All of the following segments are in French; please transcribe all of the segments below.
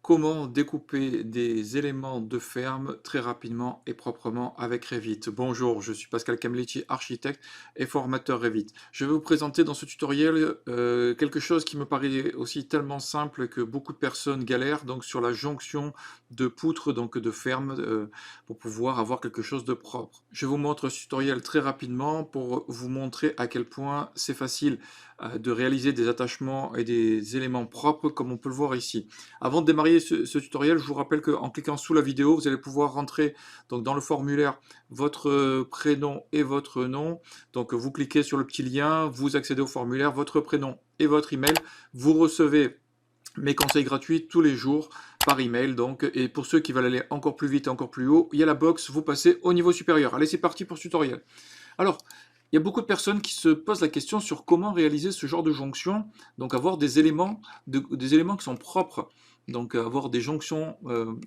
Comment découper des éléments de ferme très rapidement et proprement avec Revit? Bonjour, je suis Pascal Camletti, architecte et formateur Revit. Je vais vous présenter dans ce tutoriel quelque chose qui me paraît aussi tellement simple que beaucoup de personnes galèrent, donc sur la jonction de poutres, donc de ferme, pour pouvoir avoir quelque chose de propre. Je vous montre ce tutoriel très rapidement pour vous montrer à quel point c'est facile de réaliser des attachements et des éléments propres comme on peut le voir ici. Avant de démarrer ce tutoriel, je vous rappelle qu'en cliquant sous la vidéo, vous allez pouvoir rentrer donc, dans le formulaire votre prénom et votre nom. Donc vous cliquez sur le petit lien, vous accédez au formulaire, votre prénom et votre email. Vous recevez mes conseils gratuits tous les jours par email. Donc, et pour ceux qui veulent aller encore plus vite et encore plus haut, il y a la box, vous passez au niveau supérieur. Allez, c'est parti pour ce tutoriel. Alors, il y a beaucoup de personnes qui se posent la question sur comment réaliser ce genre de jonction, donc avoir des éléments qui sont propres, donc avoir des jonctions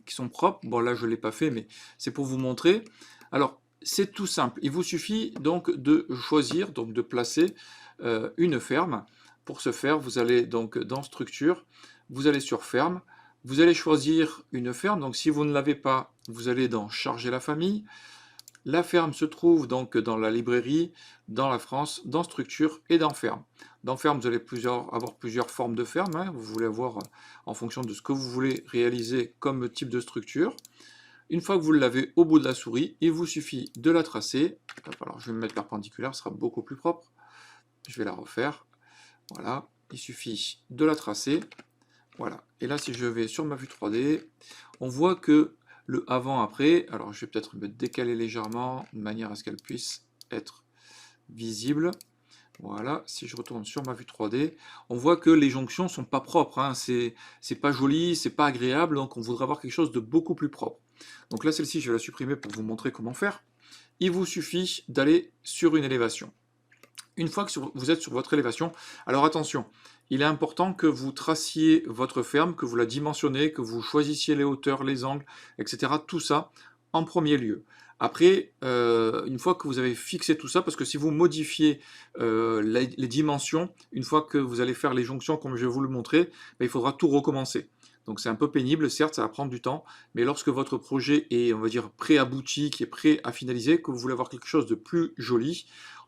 qui sont propres. Bon, là je ne l'ai pas fait, mais c'est pour vous montrer. Alors, c'est tout simple, il vous suffit donc de choisir, donc de placer une ferme. Pour ce faire, vous allez donc dans structure, vous allez sur ferme, vous allez choisir une ferme, donc si vous ne l'avez pas, vous allez dans charger la famille. La ferme se trouve donc dans la librairie, dans la France, dans structure et dans ferme. Dans ferme, vous allez avoir plusieurs formes de ferme, hein. Vous voulez avoir en fonction de ce que vous voulez réaliser comme type de structure. Une fois que vous l'avez au bout de la souris, il vous suffit de la tracer. Alors je vais me mettre perpendiculaire, ce sera beaucoup plus propre. Je vais la refaire. Voilà, il suffit de la tracer. Voilà, et là si je vais sur ma vue 3D, on voit que le avant-après, alors je vais peut-être me décaler légèrement de manière à ce qu'elle puisse être visible. Voilà, si je retourne sur ma vue 3D, on voit que les jonctions sont pas propres, hein. C'est pas joli, c'est pas agréable, donc on voudrait avoir quelque chose de beaucoup plus propre. Donc là, celle-ci, je vais la supprimer pour vous montrer comment faire. Il vous suffit d'aller sur une élévation. Une fois que vous êtes sur votre élévation, alors attention, il est important que vous traciez votre ferme, que vous la dimensionnez, que vous choisissiez les hauteurs, les angles, etc. Tout ça en premier lieu. Après, une fois que vous avez fixé tout ça, parce que si vous modifiez les dimensions, une fois que vous allez faire les jonctions comme je vais vous le montrer, ben, il faudra tout recommencer. Donc c'est un peu pénible, certes, ça va prendre du temps, mais lorsque votre projet est, on va dire, pré-abouti, qui est prêt à finaliser, que vous voulez avoir quelque chose de plus joli,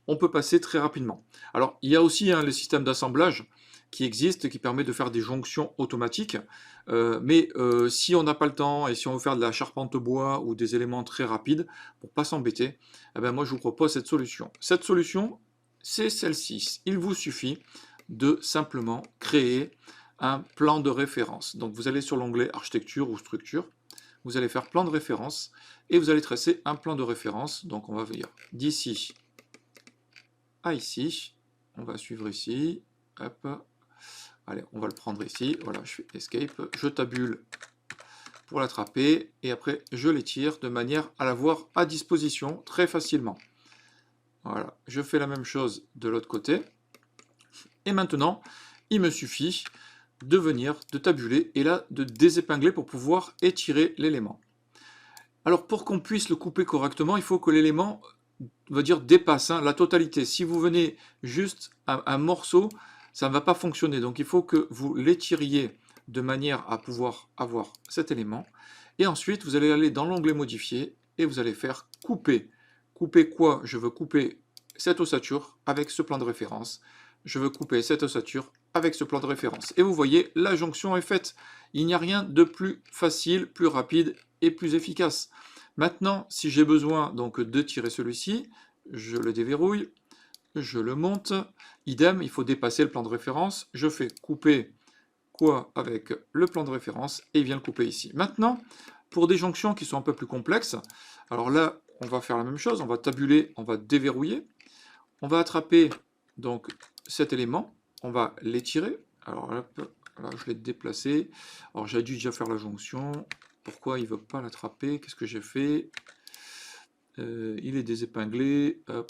on peut passer très rapidement. Alors, il y a aussi le système d'assemblage qui existe, qui permet de faire des jonctions automatiques, mais si on n'a pas le temps et si on veut faire de la charpente bois ou des éléments très rapides, pour ne pas s'embêter, eh ben moi je vous propose cette solution. Cette solution, c'est celle-ci. Il vous suffit de simplement créer un plan de référence. Donc vous allez sur l'onglet architecture ou structure, vous allez faire plan de référence et vous allez tracer un plan de référence. Donc on va venir d'ici à ici, on va suivre ici, hop, allez, on va le prendre ici, voilà, je fais escape, je tabule pour l'attraper, et après je l'étire de manière à l'avoir à disposition très facilement. Voilà, je fais la même chose de l'autre côté, et maintenant, il me suffit de venir, de tabuler, et là, de désépingler pour pouvoir étirer l'élément. Alors, pour qu'on puisse le couper correctement, il faut que l'élément va dire dépasse la totalité. Si vous venez juste à un morceau, ça ne va pas fonctionner. Donc il faut que vous l'étiriez de manière à pouvoir avoir cet élément. Et ensuite, vous allez aller dans l'onglet modifier et vous allez faire couper. Couper quoi? Je veux couper cette ossature avec ce plan de référence. Je veux couper cette ossature avec ce plan de référence. Et vous voyez, la jonction est faite. Il n'y a rien de plus facile, plus rapide et plus efficace. Maintenant, si j'ai besoin donc de tirer celui-ci, je le déverrouille, je le monte. Idem, il faut dépasser le plan de référence. Je fais couper quoi avec le plan de référence et il vient le couper ici. Maintenant, pour des jonctions qui sont un peu plus complexes, alors là, on va faire la même chose. On va tabuler, on va déverrouiller. On va attraper donc cet élément, on va l'étirer. Alors là, je l'ai déplacé. Alors j'ai dû déjà faire la jonction. Pourquoi il ne veut pas l'attraper? Qu'est-ce que j'ai fait? Il est désépinglé. Hop.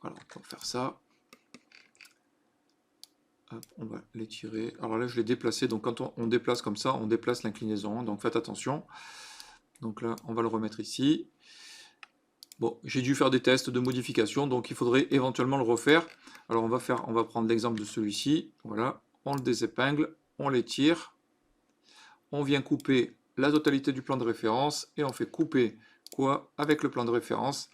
Alors on va faire ça. Hop, on va l'étirer. Alors là, je l'ai déplacé. Donc quand on déplace comme ça, on déplace l'inclinaison. Donc faites attention. Donc là, on va le remettre ici. Bon, j'ai dû faire des tests de modification, donc il faudrait éventuellement le refaire. Alors on va prendre l'exemple de celui-ci. Voilà, on le désépingle, on l'étire. on vient couper la totalité du plan de référence et on fait couper quoi avec le plan de référence,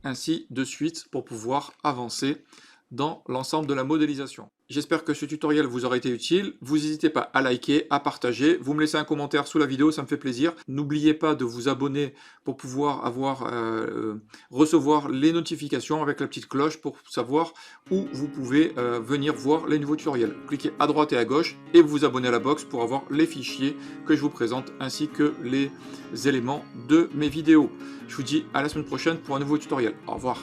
ainsi de suite pour pouvoir avancer dans l'ensemble de la modélisation. J'espère que ce tutoriel vous aura été utile. Vous n'hésitez pas à liker, à partager, vous me laissez un commentaire sous la vidéo, ça me fait plaisir. N'oubliez pas de vous abonner pour pouvoir recevoir les notifications avec la petite cloche pour savoir où vous pouvez venir voir les nouveaux tutoriels. Cliquez à droite et à gauche et vous abonnez à la box pour avoir les fichiers que je vous présente ainsi que les éléments de mes vidéos. Je vous dis à la semaine prochaine pour un nouveau tutoriel. Au revoir.